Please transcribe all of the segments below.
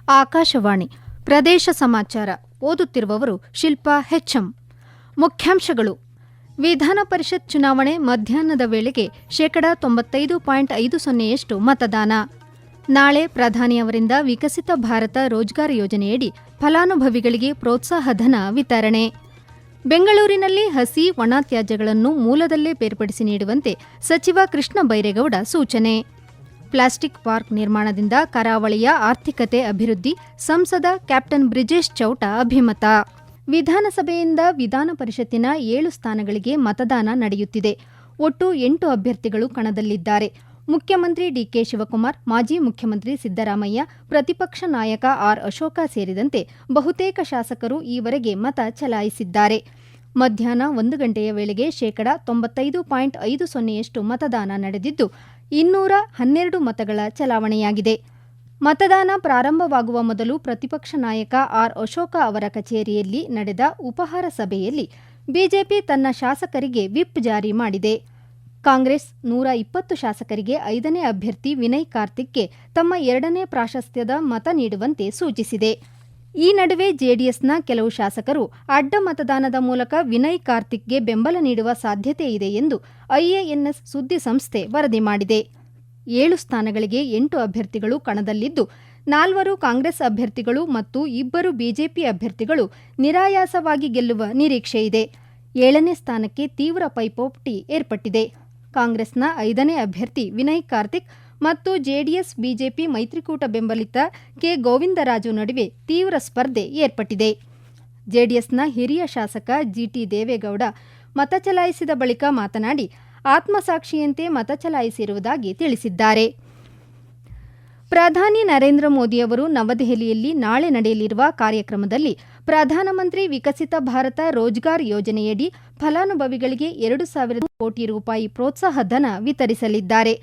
ಆಕಾಶವಾಣಿ ಪ್ರದೇಶ ಸಮಾಚಾರ ಓದುತ್ತಿರುವವರು ಶಿಲ್ಪಾ ಹೆಚ್ಎಂ. ಮುಖ್ಯಾಂಶಗಳು. ವಿಧಾನ ಪರಿಷತ್ ಚುನಾವಣೆ ಮಧ್ಯಾಹ್ನದ ವೇಳೆಗೆ 95.50% ಮತದಾನ. ನಾಳೆ ಪ್ರಧಾನಿಯವರಿಂದ ವಿಕಸಿತ ಭಾರತ ರೋಜ್ಗಾರ್ ಯೋಜನೆಯಡಿ ಫಲಾನುಭವಿಗಳಿಗೆ ಪ್ರೋತ್ಸಾಹಧನ ವಿತರಣೆ. ಬೆಂಗಳೂರಿನಲ್ಲಿ ಹಸಿ ಒಣ ತ್ಯಾಜ್ಯಗಳನ್ನು ಮೂಲದಲ್ಲೇ ಬೇರ್ಪಡಿಸಿ ನೀಡುವಂತೆ ಸಚಿವ ಕೃಷ್ಣ ಬೈರೇಗೌಡ ಸೂಚನೆ. ಪ್ಲಾಸ್ಟಿಕ್ ಪಾರ್ಕ್ ನಿರ್ಮಾಣದಿಂದ ಕರಾವಳಿಯ ಆರ್ಥಿಕತೆ ಅಭಿವೃದ್ಧಿ, ಸಂಸದ ಕ್ಯಾಪ್ಟನ್ ಬ್ರಿಜೇಶ್ ಚೌಟ ಅಭಿಮತ. ವಿಧಾನಸಭೆಯಿಂದ ವಿಧಾನ ಪರಿಷತ್ತಿನ 7 ಸ್ಥಾನಗಳಿಗೆ ಮತದಾನ ನಡೆಯುತ್ತಿದೆ. ಒಟ್ಟು 8 ಅಭ್ಯರ್ಥಿಗಳು ಕಣದಲ್ಲಿದ್ದಾರೆ. ಮುಖ್ಯಮಂತ್ರಿ ಡಿಕೆ ಶಿವಕುಮಾರ್, ಮಾಜಿ ಮುಖ್ಯಮಂತ್ರಿ ಸಿದ್ದರಾಮಯ್ಯ, ಪ್ರತಿಪಕ್ಷ ನಾಯಕ ಆರ್ ಅಶೋಕ ಸೇರಿದಂತೆ ಬಹುತೇಕ ಶಾಸಕರು ಈವರೆಗೆ ಮತ ಚಲಾಯಿಸಿದ್ದಾರೆ. ಮಧ್ಯಾಹ್ನ 1 ಗಂಟೆಯ ವೇಳೆಗೆ 95.50% ಮತದಾನ ನಡೆದಿದ್ದು 212 ಮತಗಳ ಚಲಾವಣೆಯಾಗಿದೆ. ಮತದಾನ ಪ್ರಾರಂಭವಾಗುವ ಮೊದಲು ಪ್ರತಿಪಕ್ಷ ನಾಯಕ ಆರ್ ಅಶೋಕ ಅವರ ಕಚೇರಿಯಲ್ಲಿ ನಡೆದ ಉಪಹಾರ ಸಭೆಯಲ್ಲಿ ಬಿಜೆಪಿ ತನ್ನ ಶಾಸಕರಿಗೆ ವಿಪ್ ಜಾರಿ ಮಾಡಿದೆ. ಕಾಂಗ್ರೆಸ್ 120 ಶಾಸಕರಿಗೆ 5ನೇ ಅಭ್ಯರ್ಥಿ ವಿನಯ್ ಕಾರ್ತಿಕ್ಗೆ ತಮ್ಮ 2ನೇ ಪ್ರಾಶಸ್ತ್ಯದ ಮತ ನೀಡುವಂತೆ ಸೂಚಿಸಿದೆ. ಈ ನಡುವೆ ಜೆಡಿಎಸ್ನ ಕೆಲವು ಶಾಸಕರು ಅಡ್ಡ ಮತದಾನದ ಮೂಲಕ ವಿನಯ್ ಕಾರ್ತಿಕ್ಗೆ ಬೆಂಬಲ ನೀಡುವ ಸಾಧ್ಯತೆ ಇದೆ ಎಂದು ಐಎಎನ್ಎಸ್ ಸುದ್ದಿ ಸಂಸ್ಥೆ ವರದಿ ಮಾಡಿದೆ. 7 ಸ್ಥಾನಗಳಿಗೆ 8 ಅಭ್ಯರ್ಥಿಗಳು ಕಣದಲ್ಲಿದ್ದು, 4 ಕಾಂಗ್ರೆಸ್ ಅಭ್ಯರ್ಥಿಗಳು ಮತ್ತು 2 ಬಿಜೆಪಿ ಅಭ್ಯರ್ಥಿಗಳು ನಿರಾಯಾಸವಾಗಿ ಗೆಲ್ಲುವ ನಿರೀಕ್ಷೆಯಿದೆ. 7ನೇ ಸ್ಥಾನಕ್ಕೆ ತೀವ್ರ ಪೈಪೋಟಿ ಏರ್ಪಟ್ಟಿದೆ. ಕಾಂಗ್ರೆಸ್ನ 5ನೇ ಅಭ್ಯರ್ಥಿ ವಿನಯ್ ಕಾರ್ತಿಕ್ ಮತ್ತು ಜೆಡಿಎಸ್ ಬಿಜೆಪಿ ಮೈತ್ರಿಕೂಟ ಬೆಂಬಲಿತ ಕೆ ಗೋವಿಂದರಾಜು ನಡುವೆ ತೀವ್ರ ಸ್ಪರ್ಧೆ ಏರ್ಪಟ್ಟಿದೆ. ಜೆಡಿಎಸ್ನ ಹಿರಿಯ ಶಾಸಕ ಜಿಟಿ ದೇವೇಗೌಡ ಮತ ಚಲಾಯಿಸಿದ ಬಳಿಕ ಮಾತನಾಡಿ, ಆತ್ಮಸಾಕ್ಷಿಯಂತೆ ಮತ ಚಲಾಯಿಸಿರುವುದಾಗಿ ತಿಳಿಸಿದ್ದಾರೆ. ಪ್ರಧಾನಿ ನರೇಂದ್ರ ಮೋದಿಯವರು ನವದೆಹಲಿಯಲ್ಲಿ ನಾಳೆ ನಡೆಯಲಿರುವ ಕಾರ್ಯಕ್ರಮದಲ್ಲಿ ಪ್ರಧಾನಮಂತ್ರಿ ವಿಕಸಿತ ಭಾರತ ರೋಜ್ಗಾರ್ ಯೋಜನೆಯಡಿ ಫಲಾನುಭವಿಗಳಿಗೆ 2,000 ಕೋಟಿ ರೂಪಾಯಿ ಪ್ರೋತ್ಸಾಹಧನ ವಿತರಿಸಲಿದ್ದಾರೆ.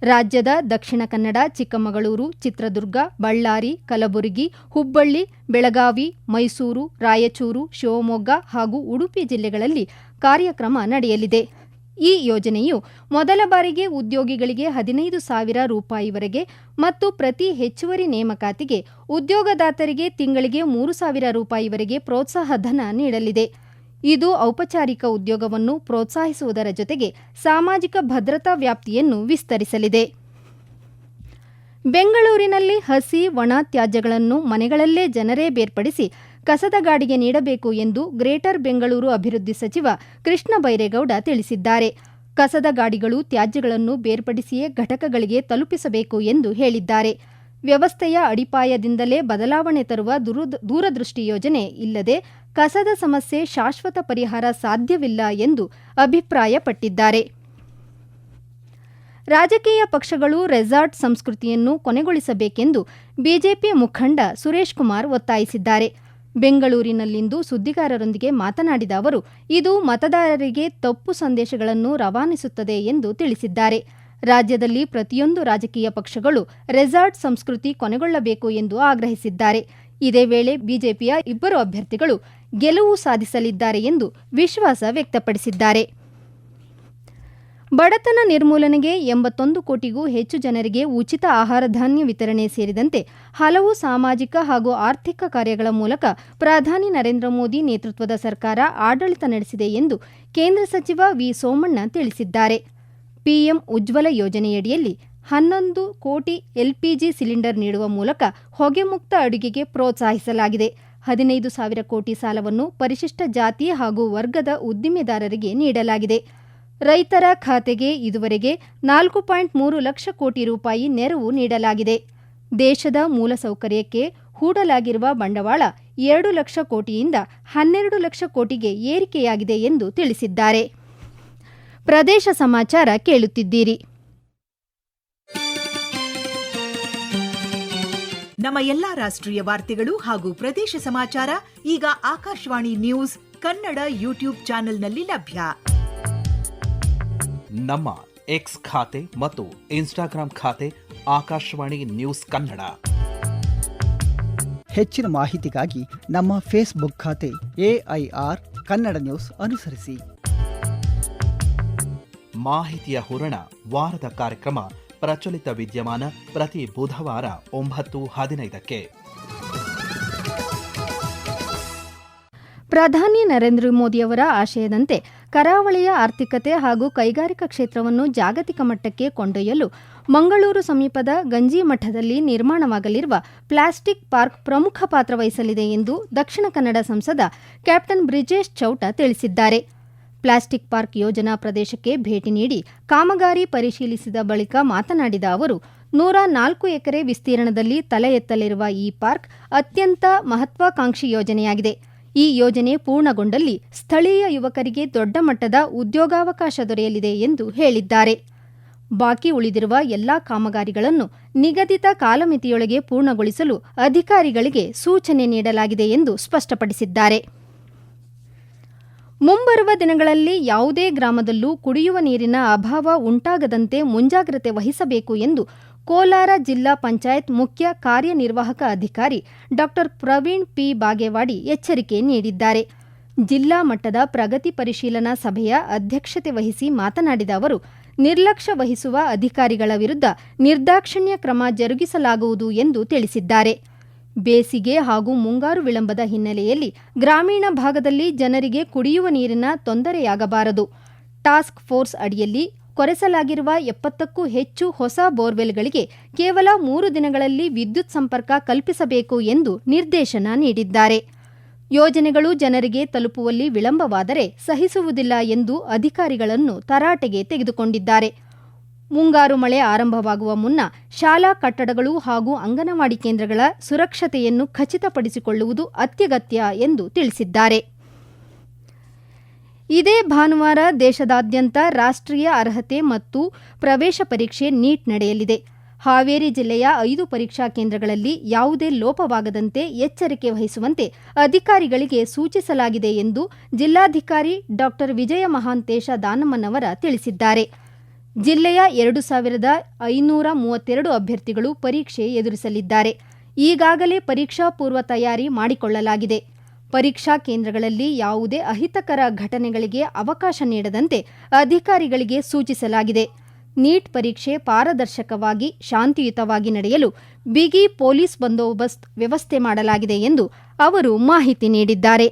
ರಾಜ್ಯದ ದಕ್ಷಿಣ ಕನ್ನಡ, ಚಿಕ್ಕಮಗಳೂರು, ಚಿತ್ರದುರ್ಗ, ಬಳ್ಳಾರಿ, ಕಲಬುರಗಿ, ಹುಬ್ಬಳ್ಳಿ, ಬೆಳಗಾವಿ, ಮೈಸೂರು, ರಾಯಚೂರು, ಶಿವಮೊಗ್ಗ ಹಾಗೂ ಉಡುಪಿ ಜಿಲ್ಲೆಗಳಲ್ಲಿ ಕಾರ್ಯಕ್ರಮ ನಡೆಯಲಿದೆ. ಈ ಯೋಜನೆಯು ಮೊದಲ ಬಾರಿಗೆ ಉದ್ಯೋಗಿಗಳಿಗೆ 15,000 ರೂಪಾಯಿವರೆಗೆ ಮತ್ತು ಪ್ರತಿ ಹೆಚ್ಚುವರಿ ನೇಮಕಾತಿಗೆ ಉದ್ಯೋಗದಾತರಿಗೆ ತಿಂಗಳಿಗೆ 3,000 ರೂಪಾಯಿವರೆಗೆ ಪ್ರೋತ್ಸಾಹಧನ ನೀಡಲಿದೆ. ಇದು ಔಪಚಾರಿಕ ಉದ್ಯೋಗವನ್ನು ಪ್ರೋತ್ಸಾಹಿಸುವುದರ ಜೊತೆಗೆ ಸಾಮಾಜಿಕ ಭದ್ರತಾ ವ್ಯಾಪ್ತಿಯನ್ನು ವಿಸ್ತರಿಸಲಿದೆ. ಬೆಂಗಳೂರಿನಲ್ಲಿ ಹಸಿ ಒಣ ತ್ಯಾಜ್ಯಗಳನ್ನು ಮನೆಗಳಲ್ಲೇ ಜನರೇ ಬೇರ್ಪಡಿಸಿ ಕಸದ ಗಾಡಿಗೆ ನೀಡಬೇಕು ಎಂದು ಗ್ರೇಟರ್ ಬೆಂಗಳೂರು ಅಭಿವೃದ್ಧಿ ಸಚಿವ ಕೃಷ್ಣ ಬೈರೇಗೌಡ ತಿಳಿಸಿದ್ದಾರೆ. ಕಸದ ಗಾಡಿಗಳು ತ್ಯಾಜ್ಯಗಳನ್ನು ಬೇರ್ಪಡಿಸಿಯೇ ಘಟಕಗಳಿಗೆ ತಲುಪಿಸಬೇಕು ಎಂದು ಹೇಳಿದ್ದಾರೆ. ವ್ಯವಸ್ಥೆಯ ಅಡಿಪಾಯದಿಂದಲೇ ಬದಲಾವಣೆ ತರುವ ದೂರದೃಷ್ಟಿ ಯೋಜನೆ ಇಲ್ಲದೆ ಕಸದ ಸಮಸ್ಯೆ ಶಾಶ್ವತ ಪರಿಹಾರ ಸಾಧ್ಯವಿಲ್ಲ ಎಂದು ಅಭಿಪ್ರಾಯಪಟ್ಟಿದ್ದಾರೆ. ರಾಜಕೀಯ ಪಕ್ಷಗಳು ರೆಸಾರ್ಟ್ ಸಂಸ್ಕೃತಿಯನ್ನು ಕೊನೆಗೊಳಿಸಬೇಕೆಂದು ಬಿಜೆಪಿ ಮುಖಂಡ ಸುರೇಶ್ ಕುಮಾರ್ ಒತ್ತಾಯಿಸಿದ್ದಾರೆ. ಬೆಂಗಳೂರಿನಲ್ಲಿಂದು ಸುದ್ದಿಗಾರರೊಂದಿಗೆ ಮಾತನಾಡಿದ ಅವರು, ಇದು ಮತದಾರರಿಗೆ ತಪ್ಪು ಸಂದೇಶಗಳನ್ನು ರವಾನಿಸುತ್ತದೆ ಎಂದು ತಿಳಿಸಿದ್ದಾರೆ. ರಾಜ್ಯದಲ್ಲಿ ಪ್ರತಿಯೊಂದು ರಾಜಕೀಯ ಪಕ್ಷಗಳು ರೆಸಾರ್ಟ್ ಸಂಸ್ಕೃತಿ ಕೊನೆಗೊಳ್ಳಬೇಕು ಎಂದು ಆಗ್ರಹಿಸಿದ್ದಾರೆ. ಇದೇ ವೇಳೆ ಬಿಜೆಪಿಯ 2 ಅಭ್ಯರ್ಥಿಗಳು ಗೆಲುವು ಸಾಧಿಸಲಿದ್ದಾರೆ ಎಂದು ವಿಶ್ವಾಸ ವ್ಯಕ್ತಪಡಿಸಿದ್ದಾರೆ. ಬಡತನ ನಿರ್ಮೂಲನೆಗೆ 81 ಕೋಟಿಗೂ ಹೆಚ್ಚು ಜನರಿಗೆ ಉಚಿತ ಆಹಾರಧಾನ್ಯ ವಿತರಣೆ ಸೇರಿದಂತೆ ಹಲವು ಸಾಮಾಜಿಕ ಹಾಗೂ ಆರ್ಥಿಕ ಕಾರ್ಯಗಳ ಮೂಲಕ ಪ್ರಧಾನಿ ನರೇಂದ್ರ ಮೋದಿ ನೇತೃತ್ವದ ಸರ್ಕಾರ ಆಡಳಿತ ನಡೆಸಿದೆ ಎಂದು ಕೇಂದ್ರ ಸಚಿವ ವಿ ಸೋಮಣ್ಣ ತಿಳಿಸಿದ್ದಾರೆ. ಪಿಎಂ ಉಜ್ವಲ ಯೋಜನೆಯಡಿಯಲ್ಲಿ 11 ಕೋಟಿ ಎಲ್ಪಿಜಿ ಸಿಲಿಂಡರ್ ನೀಡುವ ಮೂಲಕ ಹೊಗೆ ಮುಕ್ತ ಅಡುಗೆಗೆ ಪ್ರೋತ್ಸಾಹಿಸಲಾಗಿದೆ. 15,000 ಕೋಟಿ ಸಾಲವನ್ನು ಪರಿಶಿಷ್ಟ ಜಾತಿ ಹಾಗೂ ವರ್ಗದ ಉದ್ದಿಮೆದಾರರಿಗೆ ನೀಡಲಾಗಿದೆ. ರೈತರ ಖಾತೆಗೆ ಇದುವರೆಗೆ 4.3 ಲಕ್ಷ ಕೋಟಿ ರೂಪಾಯಿ ನೆರವು ನೀಡಲಾಗಿದೆ. ದೇಶದ ಮೂಲಸೌಕರ್ಯಕ್ಕೆ ಹೂಡಲಾಗಿರುವ ಬಂಡವಾಳ 2 ಲಕ್ಷ ಕೋಟಿಯಿಂದ 12 ಲಕ್ಷ ಕೋಟಿಗೆ ಏರಿಕೆಯಾಗಿದೆ ಎಂದು ತಿಳಿಸಿದ್ದಾರೆ. ಪ್ರದೇಶ ಸಮಾಚಾರ ಕೇಳುತ್ತಿದ್ದೀರಿ. ನಮ್ಮ ಎಲ್ಲಾ ರಾಷ್ಟ್ರೀಯ ವಾರ್ತೆಗಳು ಹಾಗೂ ಪ್ರದೇಶ ಸಮಾಚಾರ ಈಗ ಆಕಾಶವಾಣಿ ನ್ಯೂಸ್ ಕನ್ನಡ ಯೂಟ್ಯೂಬ್ ಚಾನೆಲ್ನಲ್ಲಿ ಲಭ್ಯ. ನಮ್ಮ ಎಕ್ಸ್ ಖಾತೆ ಮತ್ತು ಇನ್ಸ್ಟಾಗ್ರಾಂ ಖಾತೆ ಆಕಾಶವಾಣಿ ನ್ಯೂಸ್ ಕನ್ನಡ. ಹೆಚ್ಚಿನ ಮಾಹಿತಿಗಾಗಿ ನಮ್ಮ ಫೇಸ್ಬುಕ್ ಖಾತೆ AIR ಕನ್ನಡ ನ್ಯೂಸ್ ಅನುಸರಿಸಿ. ಮಾಹಿತಿಯ ಹೂರಣ ವಾರದ ಕಾರ್ಯಕ್ರಮ ಪ್ರಚಲಿತ ವಿದ್ಯಮಾನ ಪ್ರತಿ ಬುಧವಾರ 9:15 ಪ್ರಧಾನಿ ನರೇಂದ್ರ ಮೋದಿಯವರ ಆಶಯದಂತೆ ಕರಾವಳಿಯ ಆರ್ಥಿಕತೆ ಹಾಗೂ ಕೈಗಾರಿಕಾ ಕ್ಷೇತ್ರವನ್ನು ಜಾಗತಿಕ ಮಟ್ಟಕ್ಕೆ ಕೊಂಡೊಯ್ಯಲು ಮಂಗಳೂರು ಸಮೀಪದ ಗಂಜಿಮಠದಲ್ಲಿ ನಿರ್ಮಾಣವಾಗಲಿರುವ ಪ್ಲಾಸ್ಟಿಕ್ ಪಾರ್ಕ್ ಪ್ರಮುಖ ಪಾತ್ರ ವಹಿಸಲಿದೆ ಎಂದು ದಕ್ಷಿಣ ಕನ್ನಡ ಸಂಸದ ಕ್ಯಾಪ್ಟನ್ ಬ್ರಿಜೇಶ್ ಚೌಟ ತಿಳಿಸಿದ್ದಾರೆ. ಪ್ಲಾಸ್ಟಿಕ್ ಪಾರ್ಕ್ ಯೋಜನಾ ಪ್ರದೇಶಕ್ಕೆ ಭೇಟಿ ನೀಡಿ ಕಾಮಗಾರಿ ಪರಿಶೀಲಿಸಿದ ಬಳಿಕ ಮಾತನಾಡಿದ ಅವರು, 104 ಎಕರೆ ವಿಸ್ತೀರ್ಣದಲ್ಲಿ ತಲೆ ಎತ್ತಲಿರುವ ಈ ಪಾರ್ಕ್ ಅತ್ಯಂತ ಮಹತ್ವಾಕಾಂಕ್ಷಿ ಯೋಜನೆಯಾಗಿದೆ. ಈ ಯೋಜನೆ ಪೂರ್ಣಗೊಂಡಲ್ಲಿ ಸ್ಥಳೀಯ ಯುವಕರಿಗೆ ದೊಡ್ಡ ಮಟ್ಟದ ಉದ್ಯೋಗಾವಕಾಶ ದೊರೆಯಲಿದೆ ಎಂದು ಹೇಳಿದ್ದಾರೆ. ಬಾಕಿ ಉಳಿದಿರುವ ಎಲ್ಲಾ ಕಾಮಗಾರಿಗಳನ್ನು ನಿಗದಿತ ಕಾಲಮಿತಿಯೊಳಗೆ ಪೂರ್ಣಗೊಳಿಸಲು ಅಧಿಕಾರಿಗಳಿಗೆ ಸೂಚನೆ ನೀಡಲಾಗಿದೆ ಎಂದು ಸ್ಪಷ್ಟಪಡಿಸಿದ್ದಾರೆ. ಮುಂಬರುವ ದಿನಗಳಲ್ಲಿ ಯಾವುದೇ ಗ್ರಾಮದಲ್ಲೂ ಕುಡಿಯುವ ನೀರಿನ ಅಭಾವ ಉಂಟಾಗದಂತೆ ಮುಂಜಾಗ್ರತೆ ವಹಿಸಬೇಕು ಎಂದು ಕೋಲಾರ ಜಿಲ್ಲಾ ಪಂಚಾಯತ್ ಮುಖ್ಯ ಕಾರ್ಯನಿರ್ವಾಹಕ ಅಧಿಕಾರಿ ಡಾ ಪ್ರವೀಣ್ ಪಿ ಬಾಗೇವಾಡಿ ಎಚ್ಚರಿಕೆ ನೀಡಿದ್ದಾರೆ. ಜಿಲ್ಲಾ ಮಟ್ಟದ ಪ್ರಗತಿ ಪರಿಶೀಲನಾ ಸಭೆಯ ಅಧ್ಯಕ್ಷತೆ ವಹಿಸಿ ಮಾತನಾಡಿದ ಅವರು, ನಿರ್ಲಕ್ಷ್ಯ ವಹಿಸುವ ಅಧಿಕಾರಿಗಳ ವಿರುದ್ಧ ನಿರ್ದಾಕ್ಷಿಣ್ಯ ಕ್ರಮ ಜರುಗಿಸಲಾಗುವುದು ಎಂದು ತಿಳಿಸಿದ್ದಾರೆ. ಬೇಸಿಗೆ ಹಾಗೂ ಮುಂಗಾರು ವಿಳಂಬದ ಹಿನ್ನೆಲೆಯಲ್ಲಿ ಗ್ರಾಮೀಣ ಭಾಗದಲ್ಲಿ ಜನರಿಗೆ ಕುಡಿಯುವ ನೀರಿನ ತೊಂದರೆಯಾಗಬಾರದು. ಟಾಸ್ಕ್ ಫೋರ್ಸ್ ಅಡಿಯಲ್ಲಿ ಕೊರೆಸಲಾಗಿರುವ 70ಕ್ಕೂ ಹೆಚ್ಚು ಹೊಸ ಬೋರ್ವೆಲ್ಗಳಿಗೆ ಕೇವಲ 3 ದಿನಗಳಲ್ಲಿ ವಿದ್ಯುತ್ ಸಂಪರ್ಕ ಕಲ್ಪಿಸಬೇಕು ಎಂದು ನಿರ್ದೇಶನ ನೀಡಿದ್ದಾರೆ. ಯೋಜನೆಗಳು ಜನರಿಗೆ ತಲುಪುವಲ್ಲಿ ವಿಳಂಬವಾದರೆ ಸಹಿಸುವುದಿಲ್ಲ ಎಂದು ಅಧಿಕಾರಿಗಳನ್ನು ತರಾಟೆಗೆ ತೆಗೆದುಕೊಂಡಿದ್ದಾರೆ. ಮುಂಗಾರು ಮಳೆ ಆರಂಭವಾಗುವ ಮುನ್ನ ಶಾಲಾ ಕಟ್ಟಡಗಳು ಹಾಗೂ ಅಂಗನವಾಡಿ ಕೇಂದ್ರಗಳ ಸುರಕ್ಷತೆಯನ್ನು ಖಚಿತಪಡಿಸಿಕೊಳ್ಳುವುದು ಅತ್ಯಗತ್ಯ ಎಂದು ತಿಳಿಸಿದ್ದಾರೆ. ಇದೇ ಭಾನುವಾರ ದೇಶದಾದ್ಯಂತ ರಾಷ್ಟ್ರೀಯ ಅರ್ಹತೆ ಮತ್ತು ಪ್ರವೇಶ ಪರೀಕ್ಷೆ ನೀಟ್ ನಡೆಯಲಿದೆ. ಹಾವೇರಿ ಜಿಲ್ಲೆಯ 5 ಪರೀಕ್ಷಾ ಕೇಂದ್ರಗಳಲ್ಲಿ ಯಾವುದೇ ಲೋಪವಾಗದಂತೆ ಎಚ್ಚರಿಕೆ ವಹಿಸುವಂತೆ ಅಧಿಕಾರಿಗಳಿಗೆ ಸೂಚಿಸಲಾಗಿದೆ ಎಂದು ಜಿಲ್ಲಾಧಿಕಾರಿ ಡಾ ವಿಜಯ ಮಹಾಂತೇಶ ದಾನಮ್ಮನವರ ತಿಳಿಸಿದ್ದಾರೆ. ಜಿಲ್ಲೆಯ 2532 ಅಭ್ಯರ್ಥಿಗಳು ಪರೀಕ್ಷೆ ಎದುರಿಸಲಿದ್ದಾರೆ. ಈಗಾಗಲೇ ಪರೀಕ್ಷಾ ಪೂರ್ವ ತಯಾರಿ ಮಾಡಿಕೊಳ್ಳಲಾಗಿದೆ. ಪರೀಕ್ಷಾ ಕೇಂದ್ರಗಳಲ್ಲಿ ಯಾವುದೇ ಅಹಿತಕರ ಘಟನೆಗಳಿಗೆ ಅವಕಾಶ ನೀಡದಂತೆ ಅಧಿಕಾರಿಗಳಿಗೆ ಸೂಚಿಸಲಾಗಿದೆ. ನೀಟ್ ಪರೀಕ್ಷೆ ಪಾರದರ್ಶಕವಾಗಿ ಶಾಂತಿಯುತವಾಗಿ ನಡೆಯಲು ಬಿಗಿ ಪೊಲೀಸ್ ಬಂದೋಬಸ್ತ್ ವ್ಯವಸ್ಥೆ ಮಾಡಲಾಗಿದೆ ಎಂದು ಅವರು ಮಾಹಿತಿ ನೀಡಿದ್ದಾರೆ.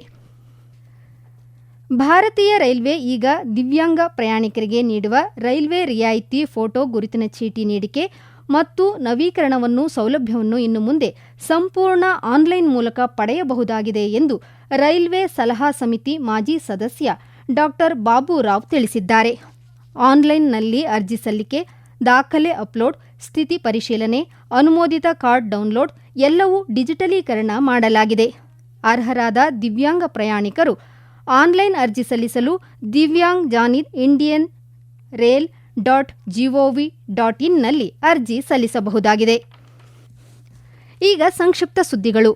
ಭಾರತೀಯ ರೈಲ್ವೆ ಈಗ ದಿವ್ಯಾಂಗ ಪ್ರಯಾಣಿಕರಿಗೆ ನೀಡುವ ರೈಲ್ವೆ ರಿಯಾಯಿತಿ ಫೋಟೋ ಗುರುತಿನ ಚೀಟಿ ನೀಡಿಕೆ ಮತ್ತು ನವೀಕರಣವನ್ನು ಸೌಲಭ್ಯವನ್ನು ಇನ್ನು ಮುಂದೆ ಸಂಪೂರ್ಣ ಆನ್ಲೈನ್ ಮೂಲಕ ಪಡೆಯಬಹುದಾಗಿದೆ ಎಂದು ರೈಲ್ವೆ ಸಲಹಾ ಸಮಿತಿ ಮಾಜಿ ಸದಸ್ಯ ಡಾ ಬಾಬುರಾವ್ ತಿಳಿಸಿದ್ದಾರೆ. ಆನ್ಲೈನ್ನಲ್ಲಿ ಅರ್ಜಿ ಸಲ್ಲಿಕೆ, ದಾಖಲೆ ಅಪ್ಲೋಡ್, ಸ್ಥಿತಿ ಪರಿಶೀಲನೆ, ಅನುಮೋದಿತ ಕಾರ್ಡ್ ಡೌನ್ಲೋಡ್ ಎಲ್ಲವೂ ಡಿಜಿಟಲೀಕರಣ ಮಾಡಲಾಗಿದೆ. ಅರ್ಹರಾದ ದಿವ್ಯಾಂಗ ಪ್ರಯಾಣಿಕರು ಆನ್ಲೈನ್ ಅರ್ಜಿ ಸಲ್ಲಿಸಲು ದಿವ್ಯಾಂಗ್ ಜಾನಿದ್ ಇಂಡಿಯನ್ ರೇಲ್ .gov.in ನಲ್ಲಿ ಅರ್ಜಿ ಸಲ್ಲಿಸಬಹುದಾಗಿದೆ. ಈಗ ಸಂಕ್ಷಿಪ್ತ ಸುದ್ದಿಗಳು.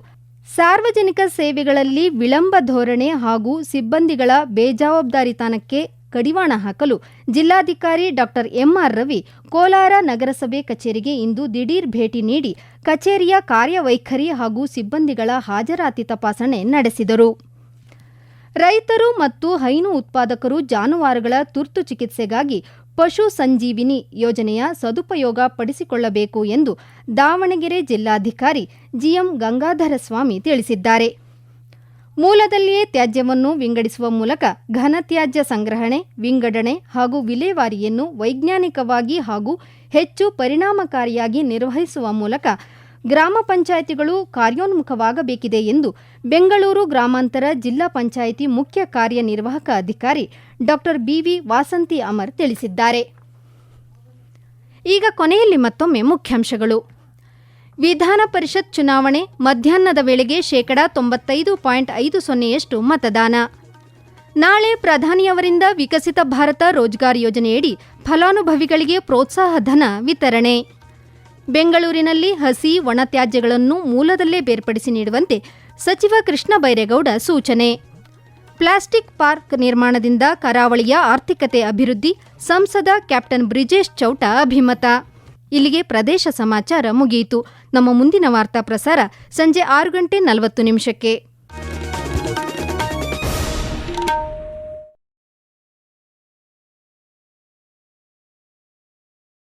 ಸಾರ್ವಜನಿಕ ಸೇವೆಗಳಲ್ಲಿ ವಿಳಂಬ ಧೋರಣೆ ಹಾಗೂ ಸಿಬ್ಬಂದಿಗಳ ಬೇಜವಾಬ್ದಾರಿತನಕ್ಕೆ ಕಡಿವಾಣ ಹಾಕಲು ಜಿಲ್ಲಾಧಿಕಾರಿ ಡಾ ಎಂಆರ್ ರವಿ ಕೋಲಾರ ನಗರಸಭೆ ಕಚೇರಿಗೆ ಇಂದು ದಿಢೀರ್ ಭೇಟಿ ನೀಡಿ ಕಚೇರಿಯ ಕಾರ್ಯವೈಖರಿ ಹಾಗೂ ಸಿಬ್ಬಂದಿಗಳ ಹಾಜರಾತಿ ತಪಾಸಣೆ ನಡೆಸಿದರು. ರೈತರು ಮತ್ತು ಹೈನು ಉತ್ಪಾದಕರು ಜಾನುವಾರುಗಳ ತುರ್ತು ಚಿಕಿತ್ಸೆಗಾಗಿ ಪಶು ಸಂಜೀವಿನಿ ಯೋಜನೆಯ ಸದುಪಯೋಗ ಪಡಿಸಿಕೊಳ್ಳಬೇಕು ಎಂದು ದಾವಣಗೆರೆ ಜಿಲ್ಲಾಧಿಕಾರಿ ಜಿಎಂ ಗಂಗಾಧರ ಸ್ವಾಮಿ ತಿಳಿಸಿದ್ದಾರೆ. ಮೂಲದಲ್ಲಿಯೇ ತ್ಯಾಜ್ಯವನ್ನು ವಿಂಗಡಿಸುವ ಮೂಲಕ ಘನತ್ಯಾಜ್ಯ ಸಂಗ್ರಹಣೆ, ವಿಂಗಡಣೆ ಹಾಗೂ ವಿಲೇವಾರಿಯನ್ನು ವೈಜ್ಞಾನಿಕವಾಗಿ ಹಾಗೂ ಹೆಚ್ಚು ಪರಿಣಾಮಕಾರಿಯಾಗಿ ನಿರ್ವಹಿಸುವ ಮೂಲಕ ಗ್ರಾಮ ಪಂಚಾಯಿತಿಗಳು ಕಾರ್ಯೋನ್ಮುಖವಾಗಬೇಕಿದೆ ಎಂದು ಬೆಂಗಳೂರು ಗ್ರಾಮಾಂತರ ಜಿಲ್ಲಾ ಪಂಚಾಯಿತಿ ಮುಖ್ಯ ಕಾರ್ಯನಿರ್ವಾಹಕ ಅಧಿಕಾರಿ ಡಾ ಬಿವಿ ವಾಸಂತಿ ಅಮರ್ ತಿಳಿಸಿದ್ದಾರೆ. ಈಗ ಕೊನೆಯಲ್ಲಿ ಮತ್ತೊಮ್ಮೆ ಮುಖ್ಯಾಂಶಗಳು. ವಿಧಾನ ಪರಿಷತ್ ಚುನಾವಣೆ ಮಧ್ಯಾಹ್ನದ ವೇಳೆಗೆ 95.50% ಮತದಾನ. ನಾಳೆ ಪ್ರಧಾನಿಯವರಿಂದ ವಿಕಸಿತ ಭಾರತ ರೋಜ್ಗಾರ್ ಯೋಜನೆಯಡಿ ಫಲಾನುಭವಿಗಳಿಗೆ ಪ್ರೋತ್ಸಾಹ ಧನ ವಿತರಣೆ. ಬೆಂಗಳೂರಿನಲ್ಲಿ ಹಸಿ ಒಣ ತ್ಯಾಜ್ಯಗಳನ್ನು ಮೂಲದಲ್ಲೇ ಬೇರ್ಪಡಿಸಿ ನೀಡುವಂತೆ ಸಚಿವ ಕೃಷ್ಣ ಬೈರೇಗೌಡ ಸೂಚನೆ. ಪ್ಲಾಸ್ಟಿಕ್ ಪಾರ್ಕ್ ನಿರ್ಮಾಣದಿಂದ ಕರಾವಳಿಯ ಆರ್ಥಿಕತೆ ಅಭಿವೃದ್ಧಿ, ಸಂಸದ ಕ್ಯಾಪ್ಟನ್ ಬ್ರಿಜೇಶ್ ಚೌಟ ಅಭಿಮತ. ಇಲ್ಲಿಗೆ ಪ್ರದೇಶ ಸಮಾಚಾರ ಮುಗಿಯಿತು. ನಮ್ಮ ಮುಂದಿನ ವಾರ್ತಾ ಪ್ರಸಾರ ಸಂಜೆ 6:40 ನಿಮಿಷಕ್ಕೆ.